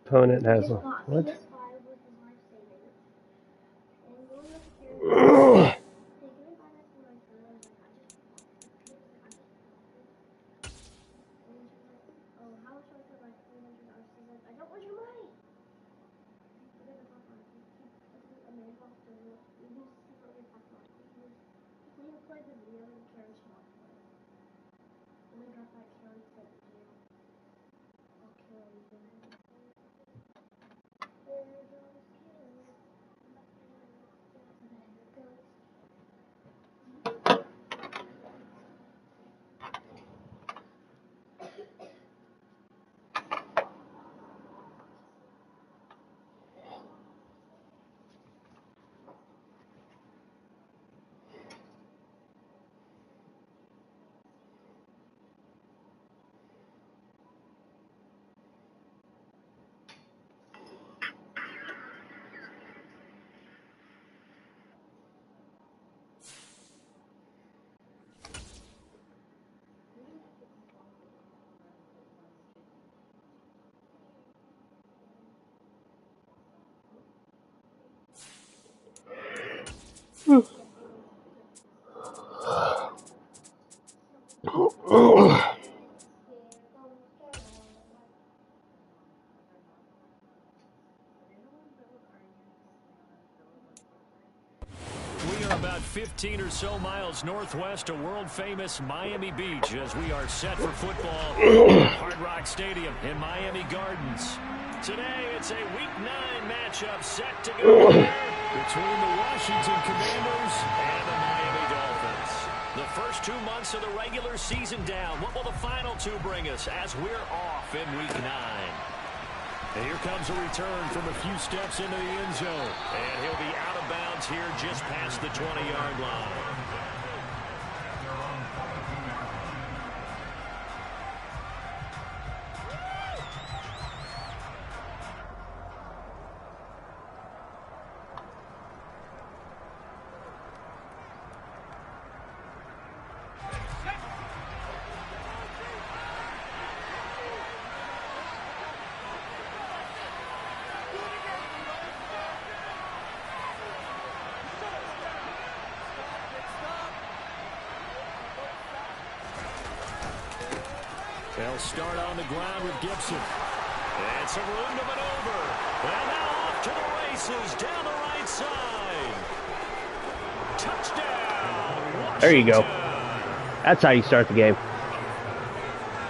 Opponent has a what? We are about 15 or so miles northwest of world-famous Miami Beach as we are set for football at Hard Rock Stadium in Miami Gardens. Today, it's a Week 9 matchup set to go between the Washington Commanders and the Miami Dolphins. The first 2 months of the regular season down. What will the final 2 bring us as we're off in Week 9? And here comes a return from a few steps into the end zone. And he'll be out of bounds here just past the 20-yard line. They'll start on the ground with Gibson. And some room to maneuver. And now off to the races down the right side. Touchdown, Washington. There you go. That's how you start the game.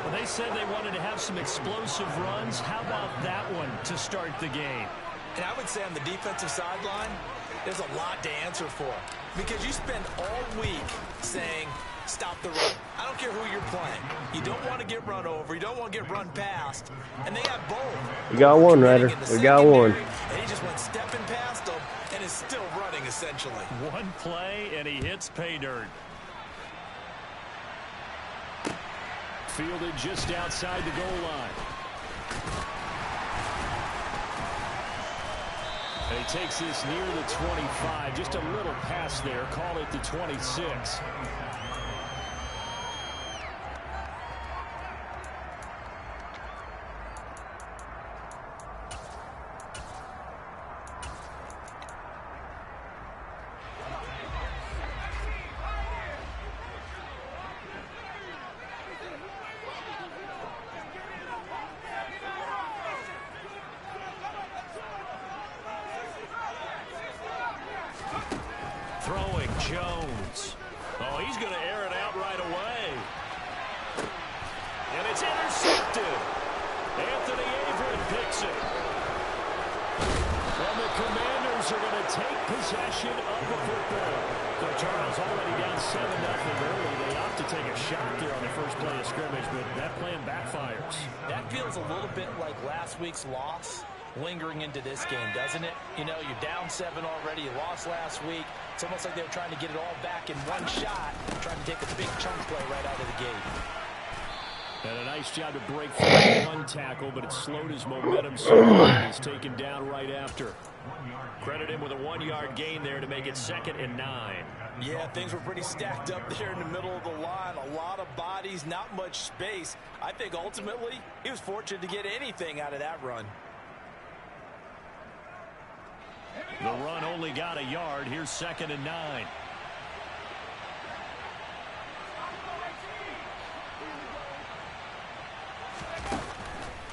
Well, they said they wanted to have some explosive runs. How about that one to start the game? And I would say on the defensive sideline, there's a lot to answer for. Because you spend all week saying, stop the run. I don't care who you're playing. You don't want to get run over. You don't want to get run past. And they have both. We got one, Ryder. We got one. And he just went stepping past them and is still running, essentially. One play, and he hits pay dirt. Fielded just outside the goal line. And he takes this near the 25. Just a little pass there. Call it the 26. Throwing Jones. Oh, he's going to air it out right away. And it's intercepted. Anthony Averett picks it. And the Commanders are going to take possession of the football. So Charles already down 7-0 early. They opt to take a shot there on the first play of scrimmage, but that plan backfires. That feels a little bit like last week's loss lingering into this game, doesn't it? You know, you're down 7 already. You lost last week. It's almost like they were trying to get it all back in one shot, trying to take a big chunk play right out of the gate. And a nice job to break through one tackle, but it slowed his momentum so he's taken down right after. Credit him with a 1-yard gain there to make it 2nd and 9. Yeah, things were pretty stacked up there in the middle of the line. A lot of bodies, not much space. I think ultimately he was fortunate to get anything out of that run. The run only got a yard. Here's 2nd and 9.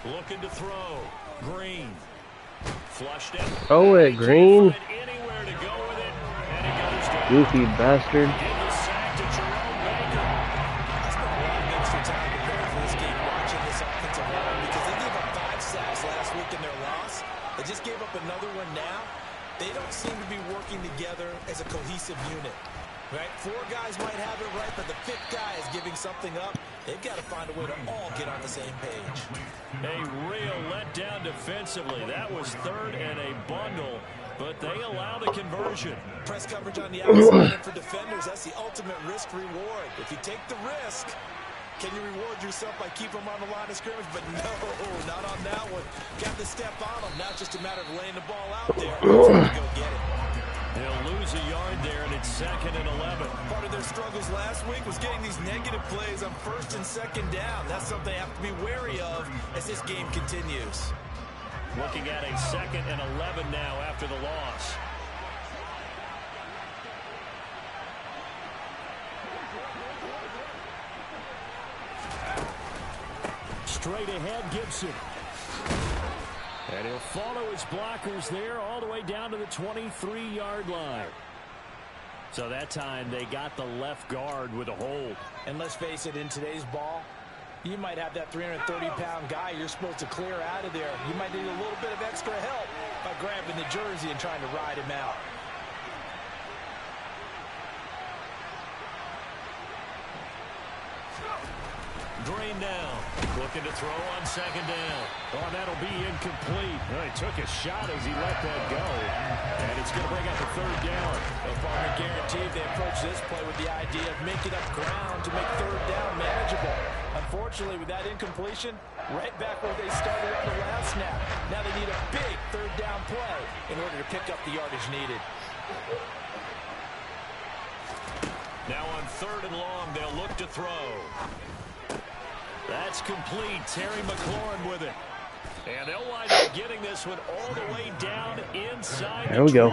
Looking to throw. Green. Flushed it. Oh, it Green. Anywhere to go with it. And it goes to Goofy bastard. give the sack to Jerome Baker. I spent a lot of extra time preparing for this game watching this offensive line because they gave up 5 sacks last week in their loss. They just gave up another one now. They don't seem to be working together as a cohesive unit. Right? 4 guys might have it right, but the 5th guy is giving something up. They've got to find a way to all get on the same page. A real letdown defensively. That was 3rd and a bundle, but they allowed a conversion. Press coverage on the outside, and for defenders, that's the ultimate risk-reward. If you take the risk, can you reward yourself by keeping them on the line of scrimmage? But no, not on that one. Got to step on them. Now it's just a matter of laying the ball out there. Trying to go get it. They'll lose a yard there, and it's 2nd and 11. Part of their struggles last week was getting these negative plays on 1st and 2nd down. That's something they have to be wary of as this game continues. Looking at a 2nd and 11 now after the loss. Straight ahead, Gibson. And he'll follow his blockers there all the way down to the 23-yard line. So that time they got the left guard with a hold. And let's face it, in today's ball, you might have that 330-pound guy you're supposed to clear out of there. You might need a little bit of extra help by grabbing the jersey and trying to ride him out. Green down. Looking to throw on 2nd down. Oh, that'll be incomplete. Well, he took a shot as he let that go. And it's going to bring up a 3rd down. Opponent guaranteed they approach this play with the idea of making up ground to make 3rd down manageable. Unfortunately, with that incompletion, right back where they started on the last snap. Now they need a big 3rd down play in order to pick up the yardage needed. Now on 3rd and long, they'll look to throw. That's complete. Terry McLaurin with it. And they'll wind up getting this one all the way down inside there we go.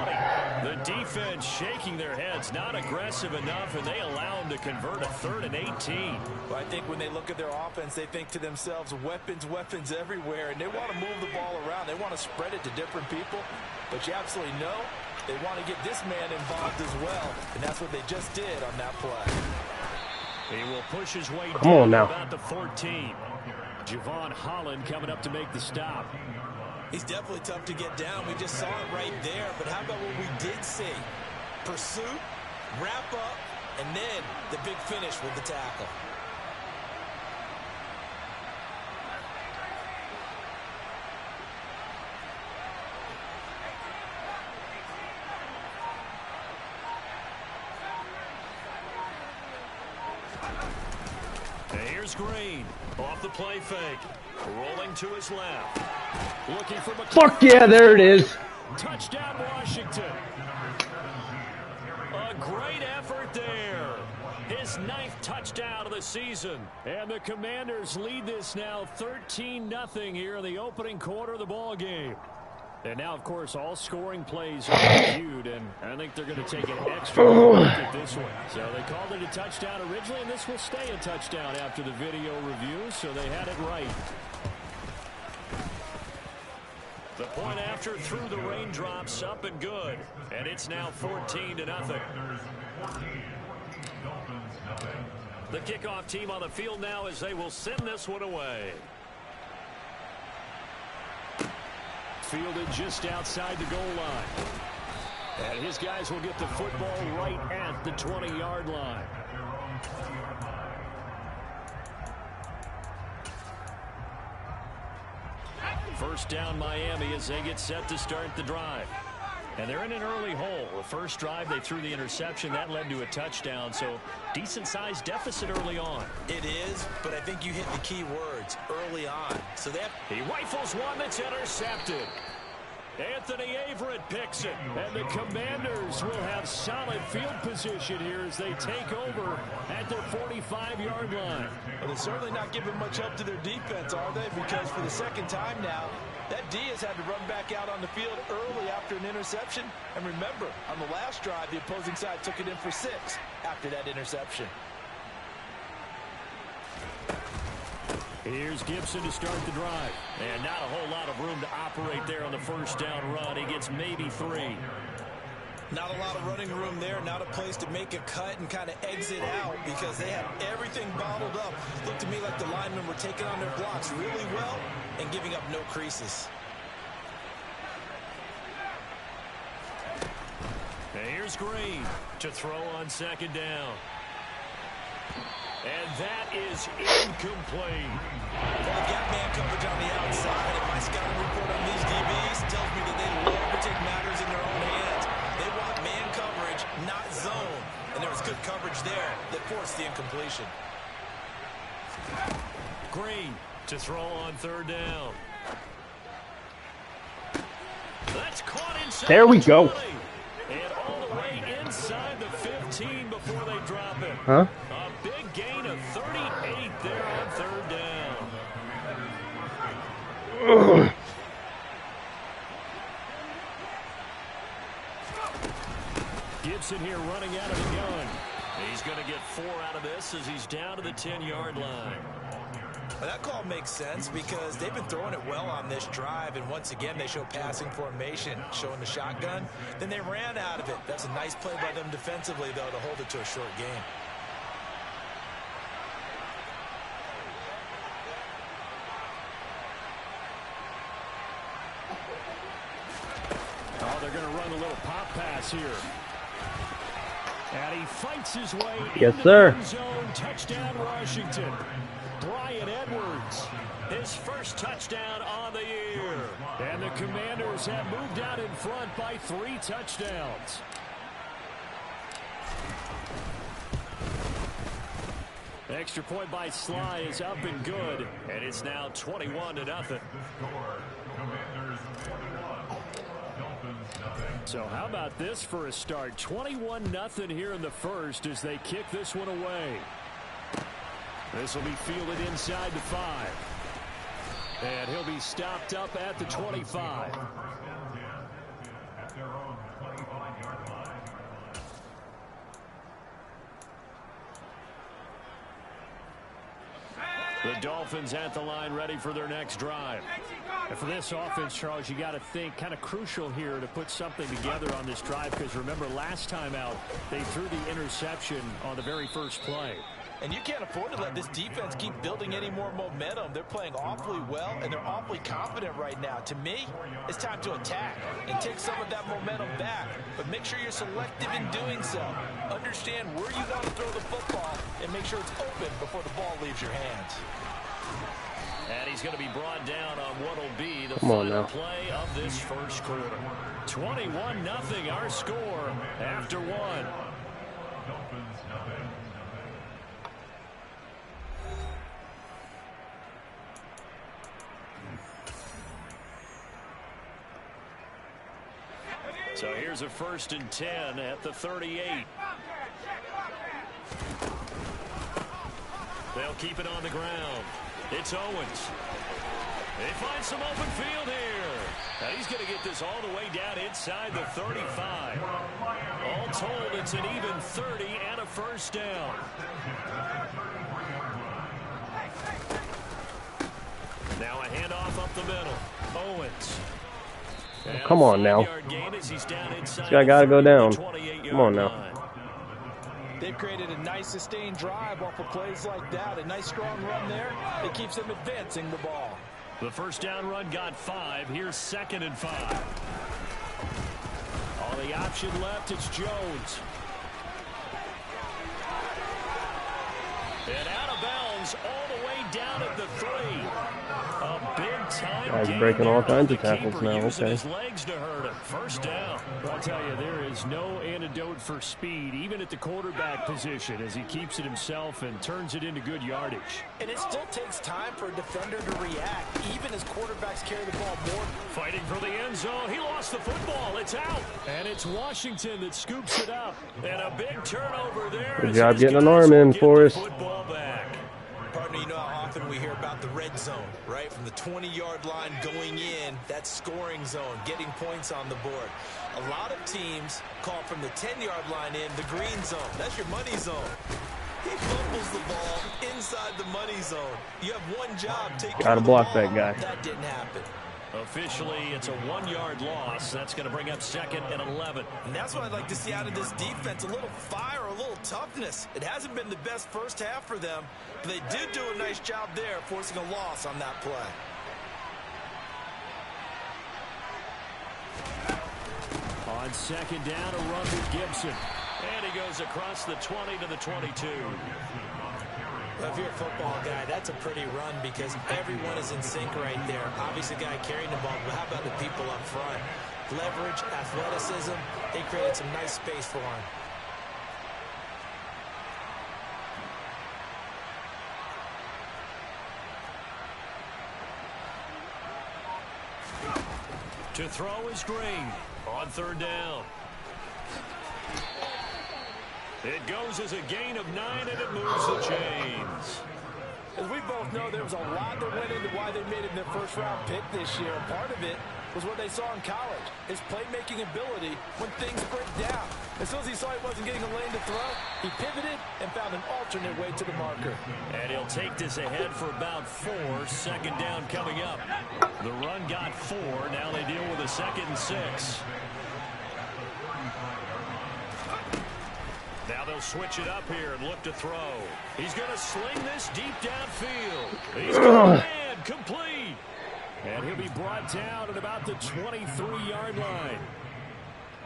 The defense shaking their heads, not aggressive enough, and they allow them to convert a 3rd and 18. Well, I think when they look at their offense, they think to themselves, weapons, weapons everywhere, and they want to move the ball around. They want to spread it to different people, but you absolutely know they want to get this man involved as well, and that's what they just did on that play. He will push his way Come on now. About the 14. Javon Holland coming up to make the stop. He's definitely tough to get down. We just saw it right there. But how about what we did see? Pursuit, wrap up, and then the big finish with the tackle. Here's Green. Off the play fake. Rolling to his left. Looking for McLaurin. Fuck yeah, there it is. Touchdown, Washington. A great effort there. His 9th touchdown of the season. And the Commanders lead this now 13-0 here in the opening quarter of the ball game. And now, of course, all scoring plays are reviewed, and I think they're going to take an extra look at this one. So they called it a touchdown originally, and this will stay a touchdown after the video review, so they had it right. The point after through the raindrops, up and good, and it's now 14-0. The kickoff team on the field now as they will send this one away. Fielded just outside the goal line. And his guys will get the football right at the 20-yard line. First down Miami as they get set to start the drive. And they're in an early hole. The first drive they threw the interception. That led to a touchdown. So decent-sized deficit early on. It is, but I think you hit the key words early on. So that he rifles one that's intercepted. Anthony Averett picks it, and the Commanders will have solid field position here as they take over at their 45-yard line. Well, they're certainly not giving much help to their defense, are they? Because for the second time now, that D has had to run back out on the field early after an interception. And remember, on the last drive, the opposing side took it in for 6 after that interception. Here's Gibson to start the drive. And not a whole lot of room to operate there on the first down run. He gets maybe 3. Not a lot of running room there. Not a place to make a cut and kind of exit out because they have everything bottled up. Looked to me like the linemen were taking on their blocks really well and giving up no creases. And here's Green to throw on second down. And that is incomplete. Well, got man coverage on the outside, and my scouting report on these DBs tells me that they love to take matters in their own hands. They want man coverage, not zone. And there was good coverage there that forced the incompletion. Green to throw on third down. That's caught inside. There we go. And all the way inside the 15 before they drop it. Huh? A big gain of 38 there on third down. Gibson here running out of the gun. He's going to get 4 out of this as he's down to the 10-yard line. Well, that call makes sense because they've been throwing it well on this drive, and once again they show passing formation, showing the shotgun. Then they ran out of it. That's a nice play by them defensively, though, to hold it to a short game. Oh, they're going to run a little pop pass here. And he fights his way into the end zone. Touchdown, Washington. Bryan Edwards, his first touchdown on the year. And the Commanders have moved out in front by 3 touchdowns. Extra point by Sly is up and good. And it's now 21-0. So how about this for a start? 21-0 here in the first as they kick this one away. This will be fielded inside the 5. And he'll be stopped up at the 25. The Dolphins at the line ready for their next drive. And for this offense, Charles, you got to think kind of crucial here to put something together on this drive because remember last time out they threw the interception on the very first play. And you can't afford to let this defense keep building any more momentum. They're playing awfully well, and they're awfully confident right now. To me, it's time to attack and take some of that momentum back. But make sure you're selective in doing so. Understand where you want to throw the football and make sure it's open before the ball leaves your hands. And he's going to be brought down on what will be the final play of this first quarter. 21-0 our score after 1. So here's a 1st and 10 at the 38. They'll keep it on the ground. It's Owens. They find some open field here. Now he's going to get this all the way down inside the 35. All told, it's an even 30 and a first down. Now a handoff up the middle. Owens. Oh, come on now. This guy got to go down. Come on now. They've created a nice sustained drive off of plays like that. A nice strong run there. It keeps them advancing the ball. The first down run got 5. Here's 2nd and 5. All the option left, it's Jones. And out of bounds all the way down at the 3. A big time He's breaking all kinds of tackles now. Okay. His legs to hurt him. First down. I'll tell you, there is no antidote for speed, even at the quarterback position, as he keeps it himself and turns it into good yardage. And it still takes time for a defender to react, even as quarterbacks carry the ball more. Fighting for the end zone. He lost the football. It's out. And it's Washington that scoops it up. And a big turnover there. Good job getting an arm in for us. Football back. Partner, you know how often we hear about the red zone, right? From the 20-yard line going in, that scoring zone, getting points on the board. A lot of teams call from the 10-yard line in the green zone. That's your money zone. He fumbles the ball inside the money zone. You have one job, take care of the ball. Gotta block that guy. That didn't happen. Officially, it's a 1-yard loss. That's going to bring up 2nd and 11. And that's what I'd like to see out of this defense, a little fire, a little toughness. It hasn't been the best first half for them, but they did do a nice job there, forcing a loss on that play. On 2nd down, a run with Gibson. And he goes across the 20 to the 22. If you're a football guy, that's a pretty run because everyone is in sync right there. Obviously, the guy carrying the ball, but how about the people up front? Leverage, athleticism, they created some nice space for him. To throw is Green on 3rd down. It goes as a gain of 9, and it moves the chains. As we both know, there was a lot that went into why they made him their first-round pick this year. And part of it was what they saw in college, his playmaking ability when things break down. As soon as he saw he wasn't getting a lane to throw, he pivoted and found an alternate way to the marker. And he'll take this ahead for about 4. 2nd down coming up. The run got 4. Now they deal with a 2nd and 6. Now they'll switch it up here and look to throw. He's going to sling this deep downfield. He's going to land complete. And he'll be brought down at about the 23-yard line.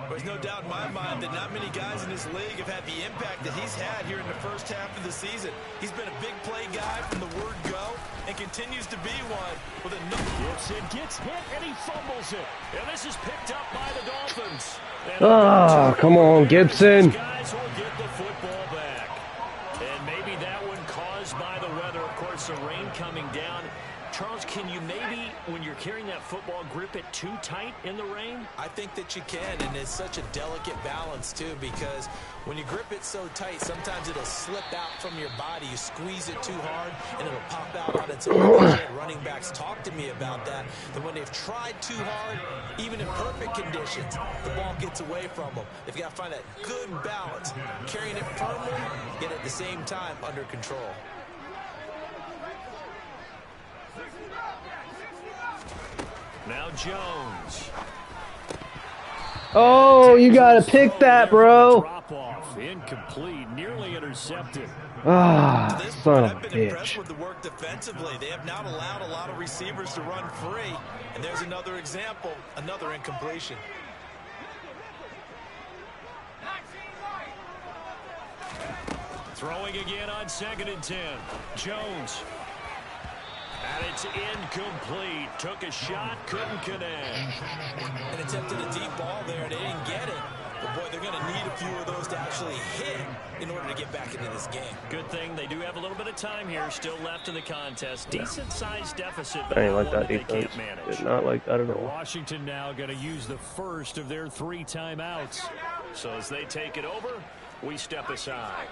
There's no doubt in my mind that not many guys in this league have had the impact that he's had here in the first half of the season. He's been a big play guy from the word go and continues to be one with a Gibson gets hit and he fumbles it. And this is picked up by the Dolphins. Oh, come on, Gibson. Guys will get the football back. And maybe that one caused by the weather. Of course, the rain coming down. Charles, can you maybe, when you're carrying that football, grip it too tight in the rain? I think that you can, and it's such a delicate balance, too, because when you grip it so tight, sometimes it'll slip out from your body. You squeeze it too hard, and it'll pop out on its own. Running backs talk to me about that when they've tried too hard, even in perfect conditions, the ball gets away from them. They've got to find that good balance, carrying it firmly, yet at the same time under control. Now Jones. Oh, you got to pick that, bro. Drop off, incomplete, nearly intercepted. Ah, son of a I've been bitch. impressed with the work defensively. They have not allowed a lot of receivers to run free. And there's another example, another incompletion. Throwing again on 2nd and 10. Jones. And it's incomplete. Took a shot, couldn't connect. And attempted a deep ball there, and they didn't get it. But, boy, they're going to need a few of those to actually hit in order to get back into this game. Good thing they do have a little bit of time here still left in the contest. Decent-sized deficit, but I ain't like one that they defense. can't manage. Did not like that at all. Washington now going to use the first of their 3 timeouts. So as they take it over, we step aside.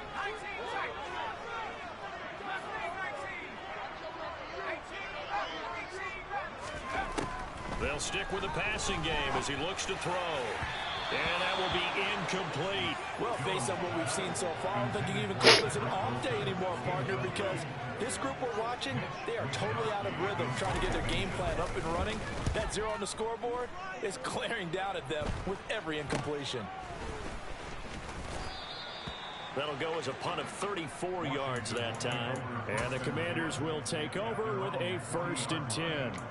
They'll stick with the passing game as he looks to throw. And that will be incomplete. Well, based on what we've seen so far, I don't think you can even call this an off day anymore, partner, because this group we're watching, they are totally out of rhythm, trying to get their game plan up and running. That 0 on the scoreboard is glaring down at them with every incompletion. That'll go as a punt of 34 yards that time. And the Commanders will take over with a 1st and 10.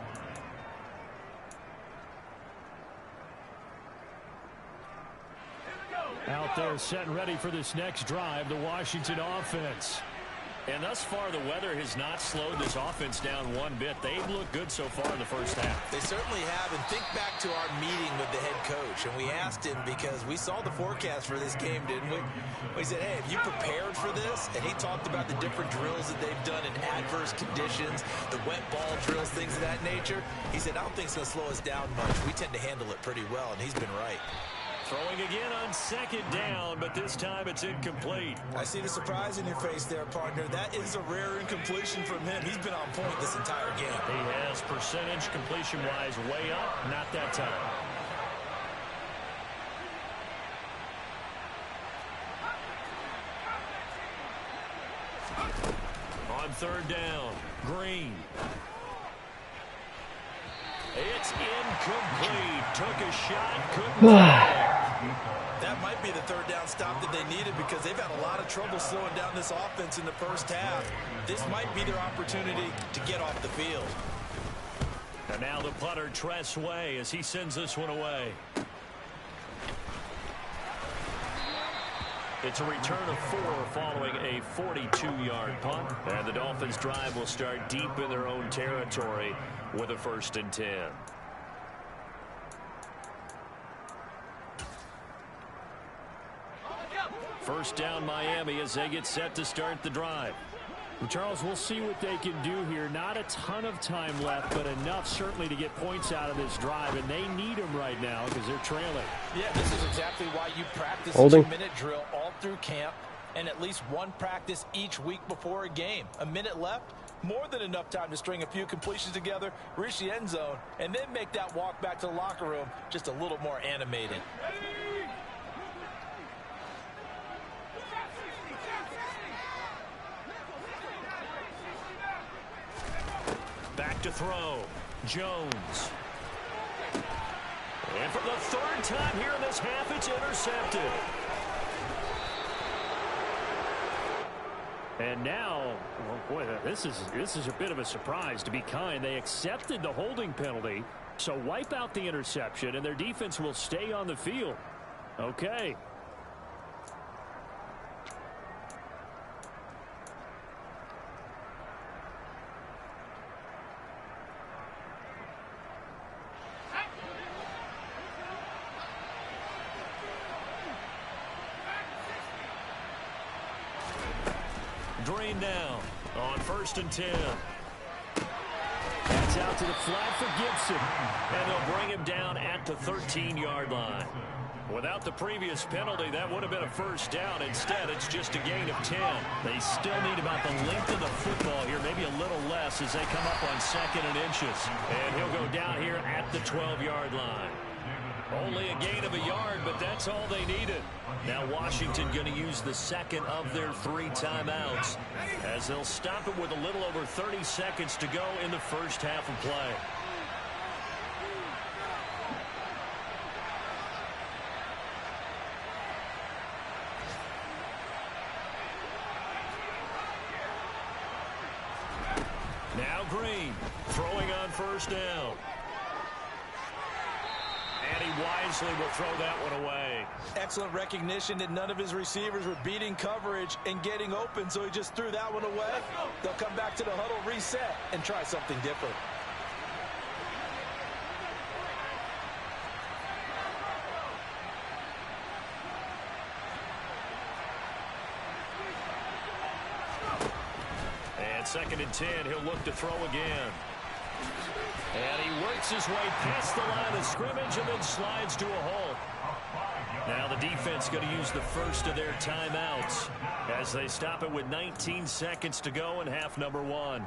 Out there set and ready for this next drive, the Washington offense. And thus far, the weather has not slowed this offense down one bit. They've looked good so far in the first half. They certainly have. And think back to our meeting with the head coach. And we asked him because we saw the forecast for this game, didn't we? We said, hey, have you prepared for this? And he talked about the different drills that they've done in adverse conditions, the wet ball drills, things of that nature. He said, I don't think it's going to slow us down much. We tend to handle it pretty well, and he's been right. Throwing again on second down, but this time it's incomplete. I see the surprise in your face there, partner. That is a rare incompletion from him. He's been on point this entire game. He has percentage completion-wise way up, not that time. On third down, Green. It's incomplete. Took a shot, couldn't. That might be the third down stop that they needed because they've had a lot of trouble slowing down this offense in the first half. This might be their opportunity to get off the field. And now the punter, Tress Way, as he sends this one away. It's a return of 4 following a 42-yard punt. And the Dolphins' drive will start deep in their own territory with a 1st and 10. First down, Miami, as they get set to start the drive. Well, Charles, we'll see what they can do here. Not a ton of time left, but enough certainly to get points out of this drive, and they need them right now because they're trailing. Yeah, this is exactly why you practice a 2-minute drill all through camp and at least one practice each week before a game. A minute left, more than enough time to string a few completions together, reach the end zone, and then make that walk back to the locker room just a little more animated. Back to throw, Jones. And for the 3rd time here in this half, it's intercepted. And now, oh boy, this is a bit of a surprise, to be kind. They accepted the holding penalty, so wipe out the interception, and their defense will stay on the field. Okay. Green now on 1st and 10. That's out to the flat for Gibson, and they'll bring him down at the 13-yard line. Without the previous penalty, that would have been a 1st down. Instead, it's just a gain of 10. They still need about the length of the football here, maybe a little less as they come up on 2nd and inches. And he'll go down here at the 12-yard line. Only a gain of a yard, but that's all they needed. Now Washington going to use the 2nd of their 3 timeouts as they'll stop it with a little over 30 seconds to go in the first half of play. Now Green throwing on 1st down. And he wisely will throw that one away. Excellent recognition that none of his receivers were beating coverage and getting open, so he just threw that one away. They'll come back to the huddle, reset, and try something different. And 2nd and 10, he'll look to throw again. And he works his way past the line of scrimmage and then slides to a halt. Now the defense going to use the 1st of their timeouts as they stop it with 19 seconds to go in half number 1.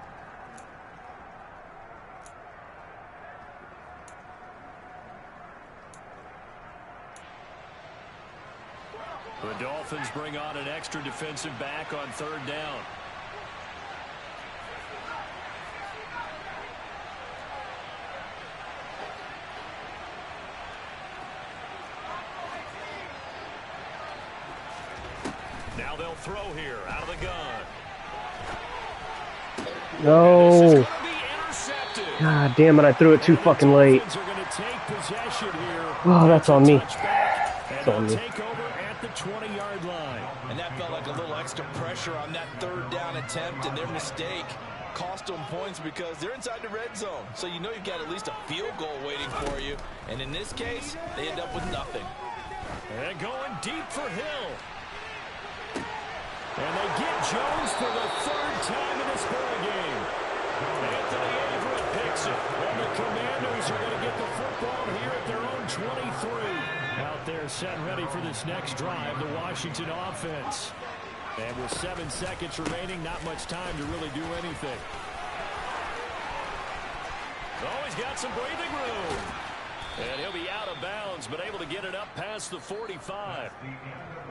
The Dolphins bring on an extra defensive back on 3rd down. Now they'll throw here out of the gun. No. God damn it, I threw it too fucking late. Oh, that's on me. That's on me. Take over at the 20-yard line. And that felt like a little extra pressure on that third down attempt, and their mistake cost them points because they're inside the red zone. So you know you've got at least a field goal waiting for you. And in this case, they end up with nothing. And going deep for Hill. And they get Jones for the third time in this ball game. Anthony Everett picks it. And the Commanders are going to get the football here at their own 23. Out there set ready for this next drive, the Washington offense. And with 7 seconds remaining, not much time to really do anything. Oh, he's got some breathing room. And he'll be out of bounds, but able to get it up past the 45.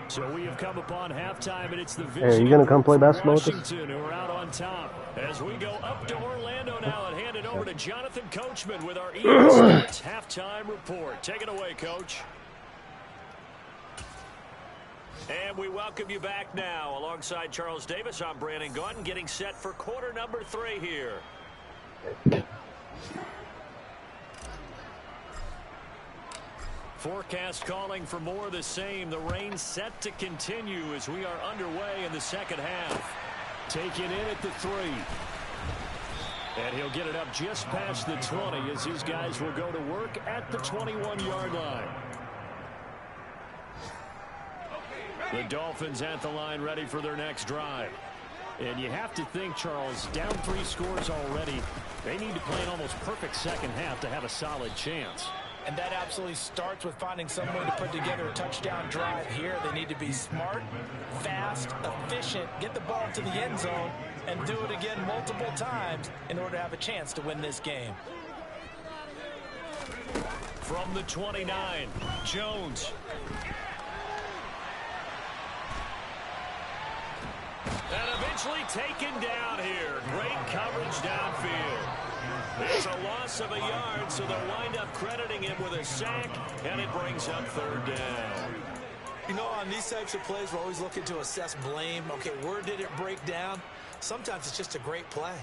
So we have come upon halftime, and it's the Hey, are you gonna come play basketball with us? Washington who are out on top. As we go up to Orlando now and hand it over to Jonathan Coachman with our Eagles Sports halftime report. Take it away, Coach. And we welcome you back now. Alongside Charles Davis, I'm Brandon Gaudin, getting set for quarter number 3 here. Forecast calling for more of the same. The rain set to continue as we are underway in the second half. Taken in at the 3. And he'll get it up just past the 20 as his guys will go to work at the 21-yard line. The Dolphins at the line ready for their next drive. And you have to think, Charles, down 3 scores already. They need to play an almost perfect second half to have a solid chance. And that absolutely starts with finding some way to put together a touchdown drive here. They need to be smart, fast, efficient, get the ball to the end zone, and do it again multiple times in order to have a chance to win this game. From the 29, Jones. And eventually taken down here. Great coverage downfield. There's a loss of a yard, so they'll wind up crediting him with a sack, and it brings up third down. You know, on these types of plays, we're always looking to assess blame. Okay, where did it break down? Sometimes it's just a great play.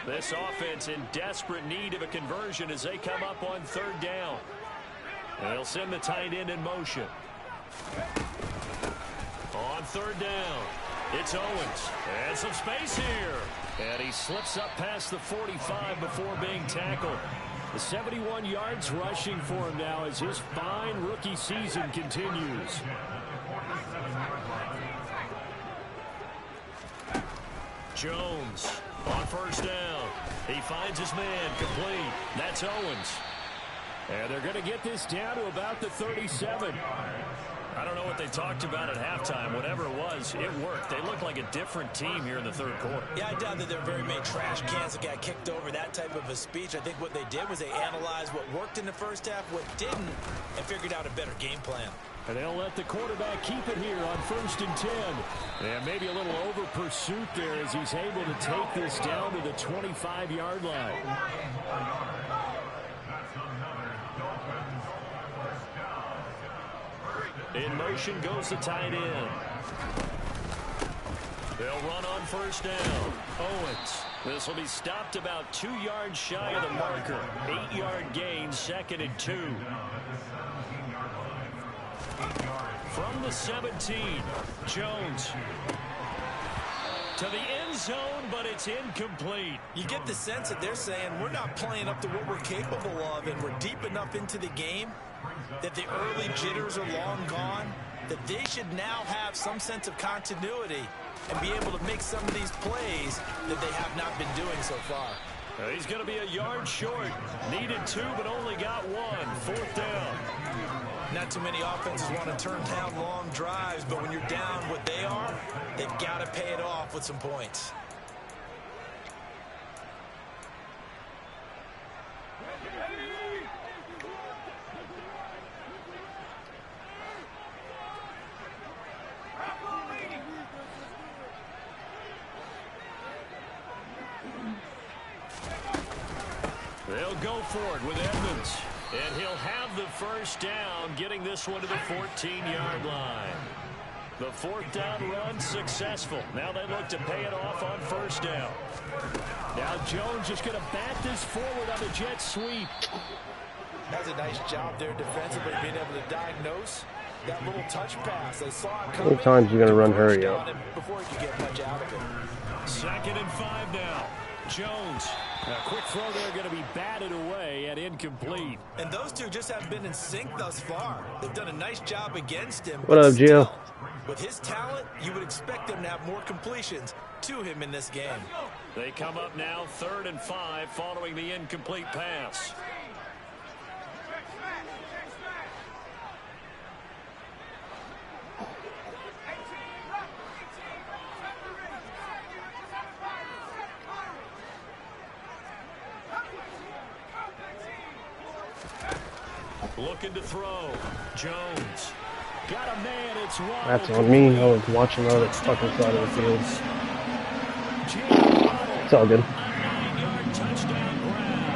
This offense in desperate need of a conversion as they come up on third down. And they'll send the tight end in motion. On third down, it's Owens. And some space here. And he slips up past the 45 before being tackled. The 71 yards rushing for him now as his fine rookie season continues. Jones on first down. He finds his man complete. That's Owens. And they're going to get this down to about the 37. I don't know what they talked about at halftime. Whatever it was, it worked. They look like a different team here in the third quarter. Yeah, I doubt that there are very many trash cans that got kicked over, that type of a speech. I think what they did was they analyzed what worked in the first half, what didn't, and figured out a better game plan. And they'll let the quarterback keep it here on 1st and 10. And maybe a little over pursuit there as he's able to take this down to the 25-yard line. In motion goes the tight end. They'll run on first down. Owens. This will be stopped about 2 yards shy of the marker. 8-yard gain, 2nd and 2. From the 17, Jones. To the end zone, but it's incomplete. You get the sense that they're saying we're not playing up to what we're capable of, and we're deep enough into the game that the early jitters are long gone, that they should now have some sense of continuity and be able to make some of these plays that they have not been doing so far. He's going to be a yard short. Needed 2, but only got 1. 4th down. Not too many offenses want to turn down long drives, but when you're down what they are, they've got to pay it off with some points. They'll go for it with Edmonds. And he'll have the first down, getting this one to the 14-yard line. The 4th down run successful. Now they look to pay it off on first down. Now Jones just going to bat this forward on the jet sweep. That's a nice job there defensively, being able to diagnose that little touch pass. They saw him How many times are you going to run hurry up? Before he could get much out of it. 2nd and 5 now. Jones. A quick throw there going to be batted away and incomplete. And those two just haven't been in sync thus far. They've done a nice job against him. What up, Gio? With his talent, you would expect them to have more completions to him in this game. They come up now 3rd and 5 following the incomplete pass. Looking to throw. Jones. Got a man. It's one. That's on me. I was watching on the fucking side of the field. It's all good. 9-yard touchdown grab.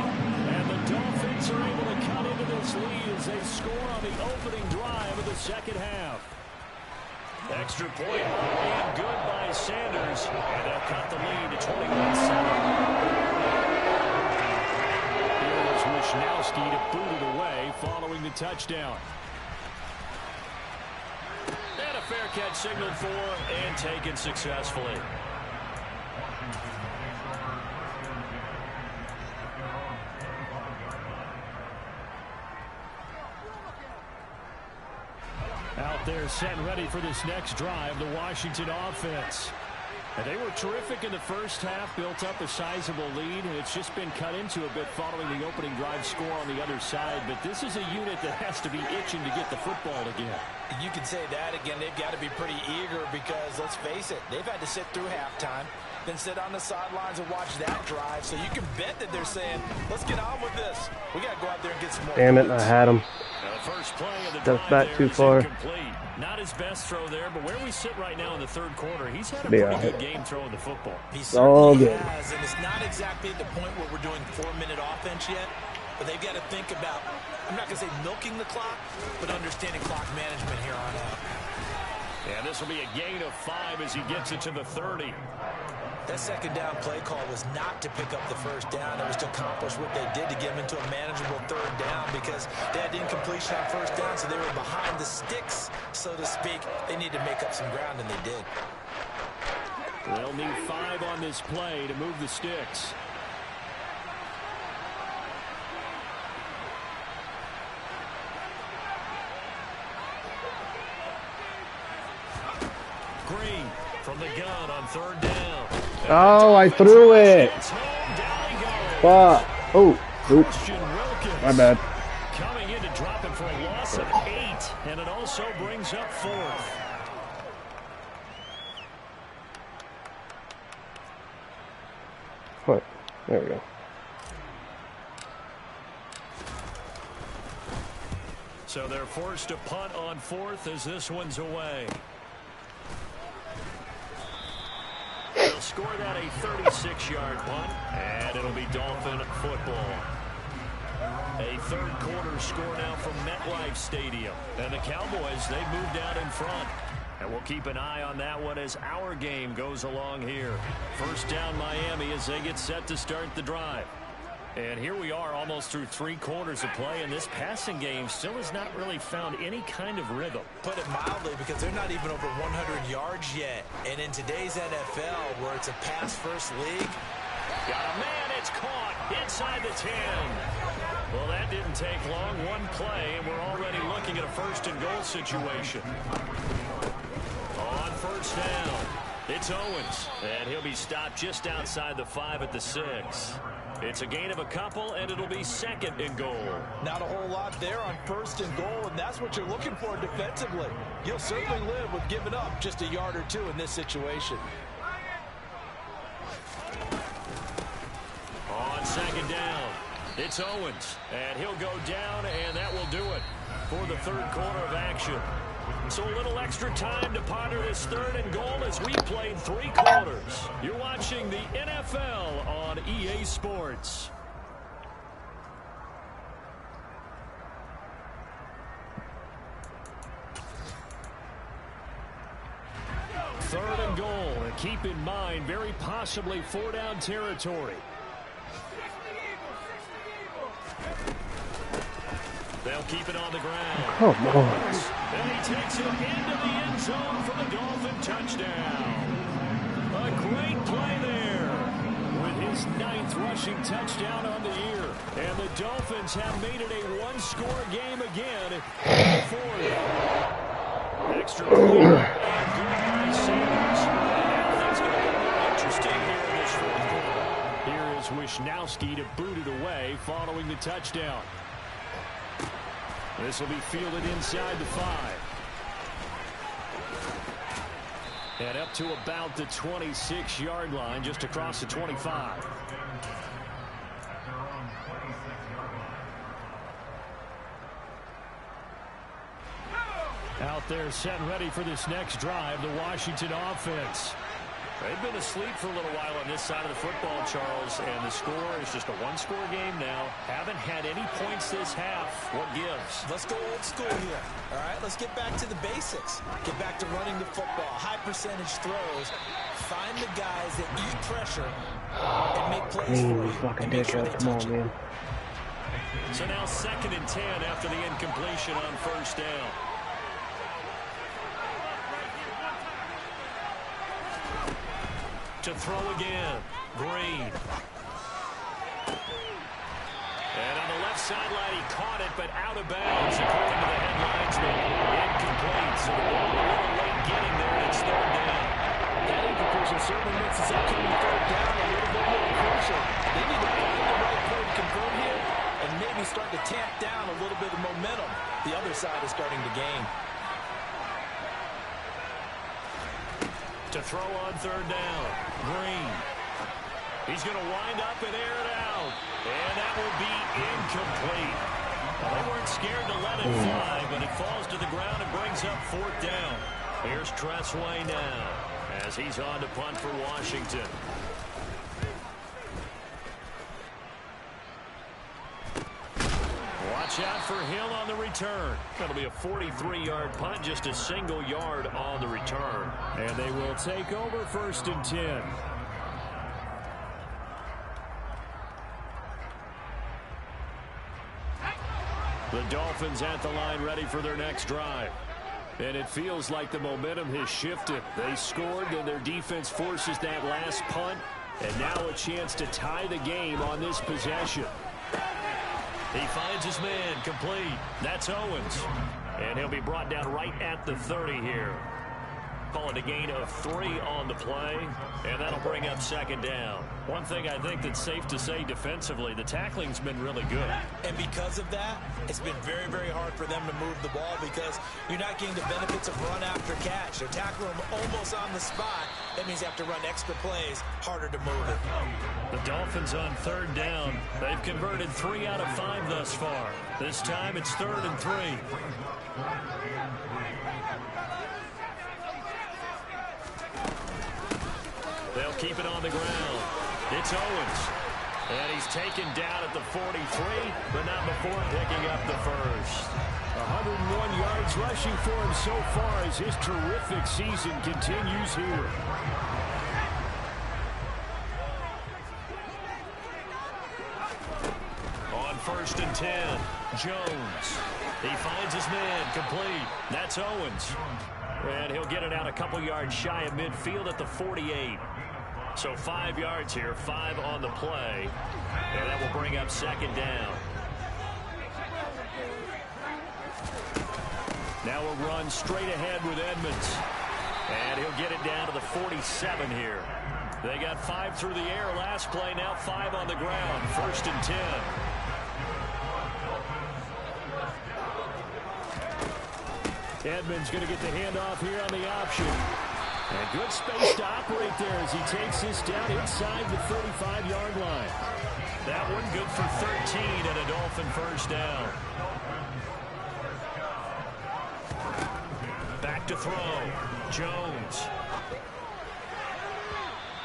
And the Dolphins are able to cut into this lead as they score on the opening drive of the second half. Extra point and good by Sanders. And they'll cut the lead to 21-7. Wishnowski to boot it away following the touchdown. And a fair catch signaled for and taken successfully. Out there set and ready for this next drive, the Washington offense. And they were terrific in the first half, built up a sizable lead, and it's just been cut into a bit following the opening drive score on the other side. But this is a unit that has to be itching to get the football again. You can say that again. They've got to be pretty eager because, let's face it, they've had to sit through halftime, then sit on the sidelines and watch that drive. So you can bet that they're saying, let's get on with this. We got to go out there and get some more. Damn it, I had him. First play of the That's back too far. Not his best throw there, but where we sit right now in the third quarter, he's had a pretty good game throwing the football. He certainly has, and it's not exactly at the point where we're doing 4-minute offense yet, but they've got to think about, I'm not going to say milking the clock, but understanding clock management here on out. Yeah, this will be a gain of 5 as he gets it to the 30. That second down play call was not to pick up the first down. It was to accomplish what they did to get them into a manageable third down because they had incompletion on first down, so they were behind the sticks, so to speak. They need to make up some ground, and they did. They'll need 5 on this play to move the sticks. Green from the gun on third down. Oh, I threw it. Fuck. Oh, oops. My bad. Coming in to drop it for a loss of 8, and it also brings up 4th. What? There we go. So they're forced to punt on 4th as this one's away. They'll score that a 36-yard punt, and it'll be Dolphin football. A third quarter score now from MetLife Stadium. And the Cowboys, they've moved out in front. And we'll keep an eye on that one as our game goes along here. First down Miami as they get set to start the drive. And here we are almost through 3 quarters of play, and this passing game still has not really found any kind of rhythm. Put it mildly, because they're not even over 100 yards yet. And in today's NFL, where it's a pass-first league, got a man, it's caught inside the 10. Well, that didn't take long. One play, and we're already looking at a first-and-goal situation. On first down, it's Owens, and he'll be stopped just outside the 5 at the 6. It's a gain of a couple, and it'll be 2nd and goal. Not a whole lot there on 1st and goal, and that's what you're looking for defensively. You'll certainly live with giving up just a yard or 2 in this situation. On 2nd down, it's Owens, and he'll go down, and that will do it for the third quarter of action. So a little extra time to ponder this 3rd and goal as we played 3 quarters. You're watching the NFL on EA Sports. Third and goal, and keep in mind, very possibly 4-down territory. They'll They'll keep it on the ground. Come on. And he takes it into the end zone for the Dolphin touchdown. A great play there with his 9th rushing touchdown on the year. And the Dolphins have made it a one-score game again in the 4th. Extra point and good by Sanders. And now things going to get more interesting here in this 4th quarter. Here is Wisnowski to boot it away following the touchdown. This will be fielded inside the 5. And up to about the 26-yard line, just across the 25. Out there set and ready for this next drive, the Washington offense. They've been asleep for a little while on this side of the football, Charles, and the score is just a one-score game now. Haven't had any points this half. What gives? Let's go old school here. All right, let's get back to the basics. Get back to running the football, high percentage throws. Find the guys that eat pressure and make plays for you. Fucking dickhead. Come on, man. So now 2nd and 10 after the incompletion on 1st down. To throw again, Green. And on the left sideline, he caught it, but out of bounds, according to the headlinesman. Incomplete, so the ball a little late getting there, and it's 3rd down. That incompletion certainly makes this upcoming 3rd down a little bit more crucial. They need to find the right play to convert here, and maybe start to tamp down a little bit of momentum. The other side is starting to gain. To throw on 3rd down, Green. He's going to wind up and air it out. And that will be incomplete. Well, they weren't scared to let it fly, but it falls to the ground and brings up 4th down. Here's Tressway now as he's on to punt for Washington. Watch out for Hill on the return. That'll be a 43-yard punt, just a single yard on the return. And they will take over 1st and 10. The Dolphins at the line ready for their next drive. And it feels like the momentum has shifted. They scored, and their defense forces that last punt. And now a chance to tie the game on this possession. He finds his man, complete. That's Owens. And he'll be brought down right at the 30 here. Call it a gain of 3 on the play, and that'll bring up 2nd down. One thing I think that's safe to say defensively, the tackling's been really good. And because of that, it's been very, very hard for them to move the ball because you're not getting the benefits of run after catch. They're tackling them almost on the spot. That means you have to run extra plays, harder to move it. The Dolphins on 3rd down. They've converted 3 out of 5 thus far. This time it's 3rd and 3. They'll keep it on the ground. It's Owens. And he's taken down at the 43, but not before picking up the first. 101 yards rushing for him so far as his terrific season continues here. On 1st and 10, Jones. He finds his man, complete. That's Owens. And he'll get it out a couple yards shy of midfield at the 48. So 5 yards here, 5 on the play. And that will bring up 2nd down. Now a run straight ahead with Edmonds. And he'll get it down to the 47 here. They got 5 through the air last play, now 5 on the ground. 1st and 10. Edmonds going to get the handoff here on the option. And good space to operate there as he takes this down inside the 35-yard line. That one good for 13 and a Dolphin 1st down. Back to throw. Jones.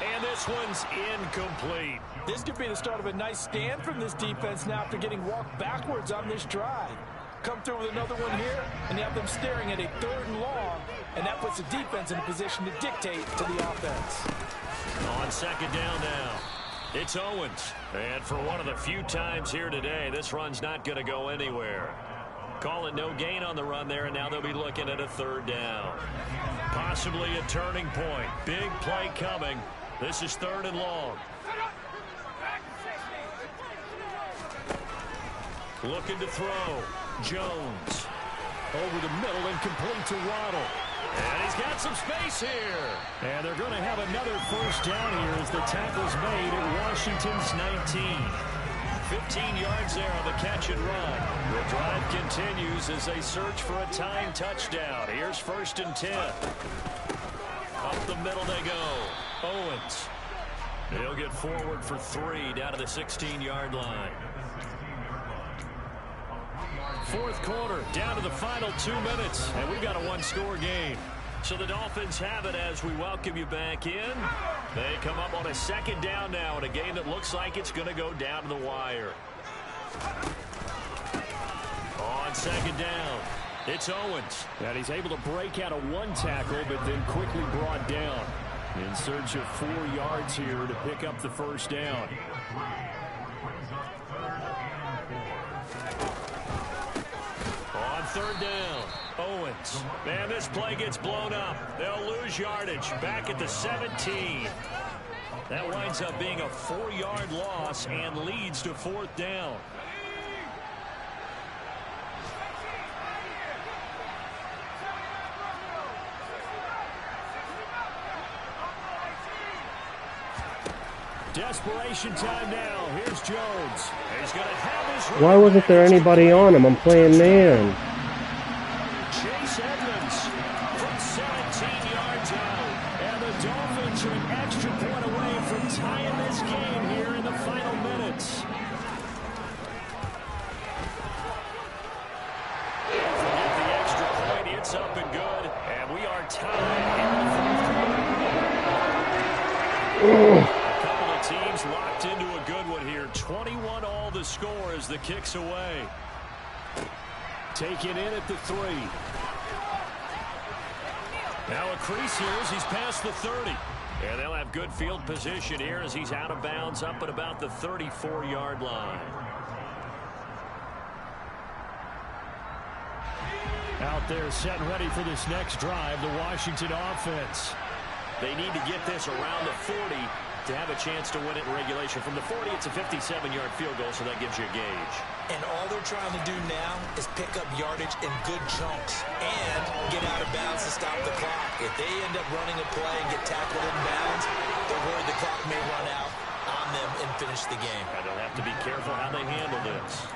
And this one's incomplete. This could be the start of a nice stand from this defense now after getting walked backwards on this drive. Come through with another one here, and you have them staring at a 3rd and long, and that puts the defense in a position to dictate to the offense. On 2nd down now, it's Owens. And for one of the few times here today, this run's not going to go anywhere. Call it no gain on the run there, and now they'll be looking at a 3rd down. Possibly a turning point. Big play coming. This is 3rd and long. Looking to throw. Jones. Over the middle and complete to Waddle. And he's got some space here. And they're going to have another 1st down here as the tackle's made at Washington's 19. 15 yards there on the catch and run. The drive continues as they search for a tying touchdown. Here's 1st and 10. Up the middle they go. Owens. He'll get forward for 3 down to the 16-yard line. 4th quarter, down to the final 2 minutes, and we've got a 1-score game. So the Dolphins have it as we welcome you back in. They come up on a 2nd down now in a game that looks like it's going to go down to the wire. On 2nd down, it's Owens. And he's able to break out of 1 tackle, but then quickly brought down. In search of 4 yards here to pick up the 1st down. On 3rd down, Owens. Man, this play gets blown up. They'll lose yardage back at the 17. That winds up being a 4-yard loss and leads to 4th down. Desperation time now. Here's Jones. He's going to have his. Why wasn't there anybody on him? I'm playing man. Chase Edmonds from 17 yards out. And the Dolphins are an extra point away from tying this game here in the final minutes. Forget the extra point. It's up and good. And we are tied in the 4th quarter. Teams locked into a good one here. 21 all the score as the kick's away. Taken in at the 3. Now a crease here as he's past the 30. And they'll have good field position here as he's out of bounds up at about the 34-yard line. Out there set and ready for this next drive, the Washington offense. They need to get this around the 40 to have a chance to win it in regulation. From the 40, it's a 57-yard field goal, so that gives you a gauge. And all they're trying to do now is pick up yardage in good chunks and get out of bounds to stop the clock. If they end up running a play and get tackled in bounds, they're worried the clock may run out on them and finish the game. And they'll have to be careful how they handle this.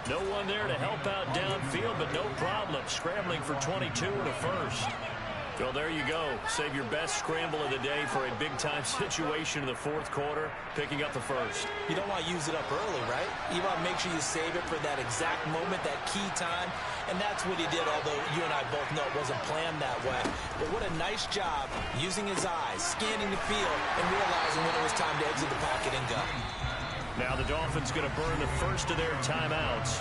No one there to help out downfield, but no problem scrambling for 22 and a 1st. Well, there you go. Save your best scramble of the day for a big-time situation in the 4th quarter, picking up the 1st. You don't want to use it up early, right? You want to make sure you save it for that exact moment, that key time, and that's what he did, although you and I both know it wasn't planned that way. But what a nice job using his eyes, scanning the field, and realizing when it was time to exit the pocket and go. Now the Dolphins going to burn the first of their timeouts,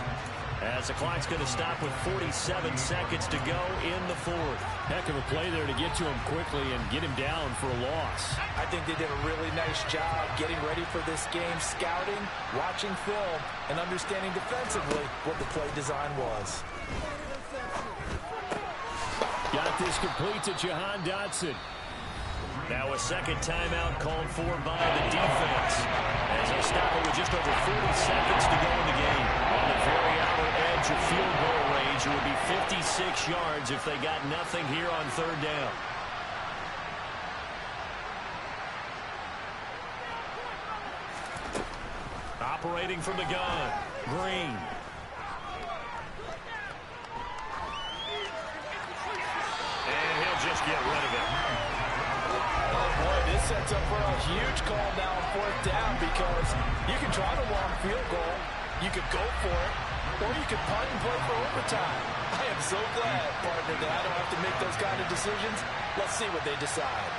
as the clock's going to stop with 47 seconds to go in the 4th. Heck of a play there to get to him quickly and get him down for a loss. I think they did a really nice job getting ready for this game, scouting, watching film, and understanding defensively what the play design was. Got this complete to Jahan Dotson. Now a 2nd timeout called for by the defense, as they stop it with just over 40 seconds to go in the game. On the very outer edge of field goal range, it would be 56 yards if they got nothing here on 3rd down. Operating from the gun, Green. And he'll just get rid of it. Boy, this sets up for a huge call now on 4th down, because you can try the long field goal, you could go for it, or you could punt and play for overtime. I am so glad, partner, that I don't have to make those kind of decisions. Let's see what they decide.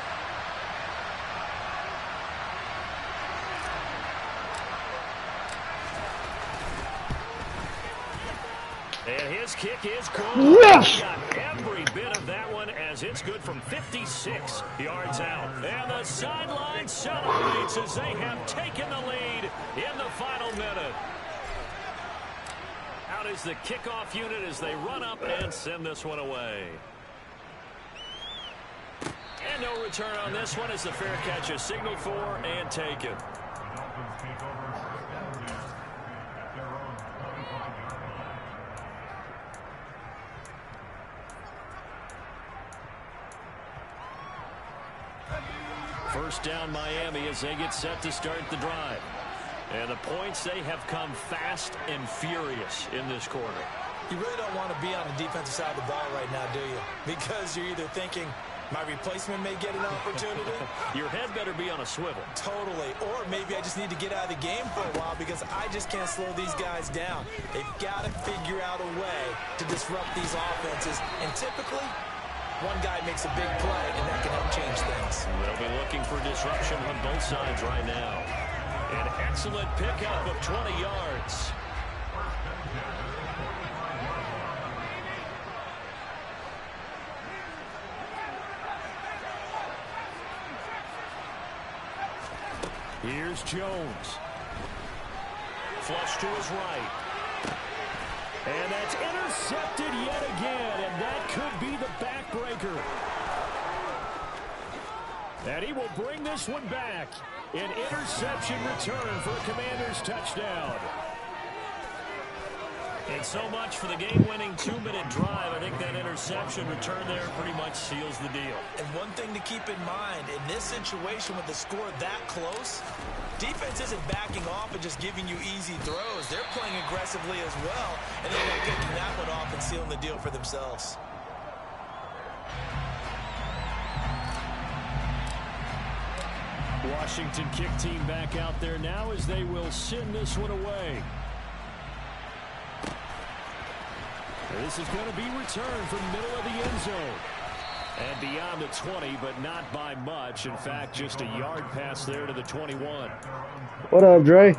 And his kick is good. Yes! Got every bit of that one, as it's good from 56 yards out. And the sideline celebrates as they have taken the lead in the final minute. Out is the kickoff unit as they run up and send this one away. And no return on this one as the fair catch is signaled for and taken. First down Miami as they get set to start the drive. And the points, they have come fast and furious in this quarter. You really don't want to be on the defensive side of the ball right now, do you? Because you're either thinking, my replacement may get an opportunity. Your head better be on a swivel. Totally. Or maybe I just need to get out of the game for a while because I just can't slow these guys down. They've got to figure out a way to disrupt these offenses. And typically, one guy makes a big play, and that can help change things. They'll be looking for disruption on both sides right now. An excellent pickup of 20 yards. Here's Jones. Flush to his right. And that's intercepted yet again, and that could be the backbreaker. And he will bring this one back. An interception return for a Commanders touchdown. And so much for the game-winning 2-minute drive. I think that interception return there pretty much seals the deal. And one thing to keep in mind, in this situation with the score that close, defense isn't backing off and just giving you easy throws. They're playing aggressively as well, and they're not getting that one off and sealing the deal for themselves. Washington kick team back out there now as they will send this one away. This is going to be returned from the middle of the end zone. And beyond the 20, but not by much. In fact, just a yard pass there to the 21. What up, Dre?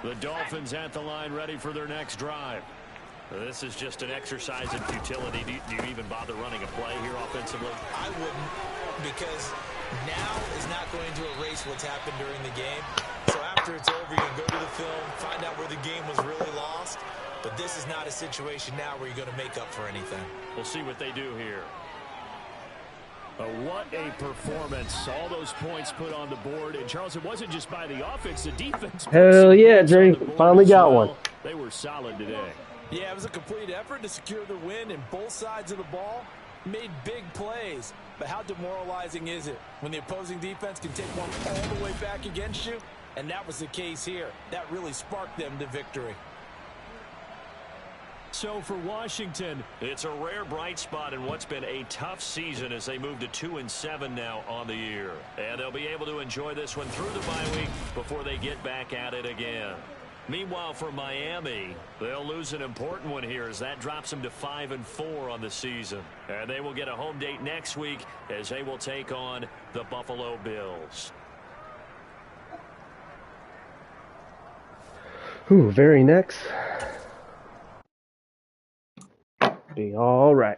The Dolphins at the line ready for their next drive. This is just an exercise in futility. Do you even bother running a play here offensively? I wouldn't, because now is not going to erase what's happened during the game. So after it's over, you can go to the film, find out where the game was really lost. But this is not a situation now where you're going to make up for anything. We'll see what they do here. What a performance. All those points put on the board. And, Charles, it wasn't just by the offense. The defense. Hell yeah, Dre. Finally got one. They were solid today. Yeah, it was a complete effort to secure the win, and both sides of the ball made big plays. But how demoralizing is it when the opposing defense can take one all the way back against you? And that was the case here. That really sparked them to victory. So for Washington, it's a rare bright spot in what's been a tough season as they move to 2-7 now on the year. And they'll be able to enjoy this one through the bye week before they get back at it again. Meanwhile, for Miami, they'll lose an important one here as that drops them to 5-4 on the season. And they will get a home date next week as they will take on the Buffalo Bills. Ooh, very next. Be all right.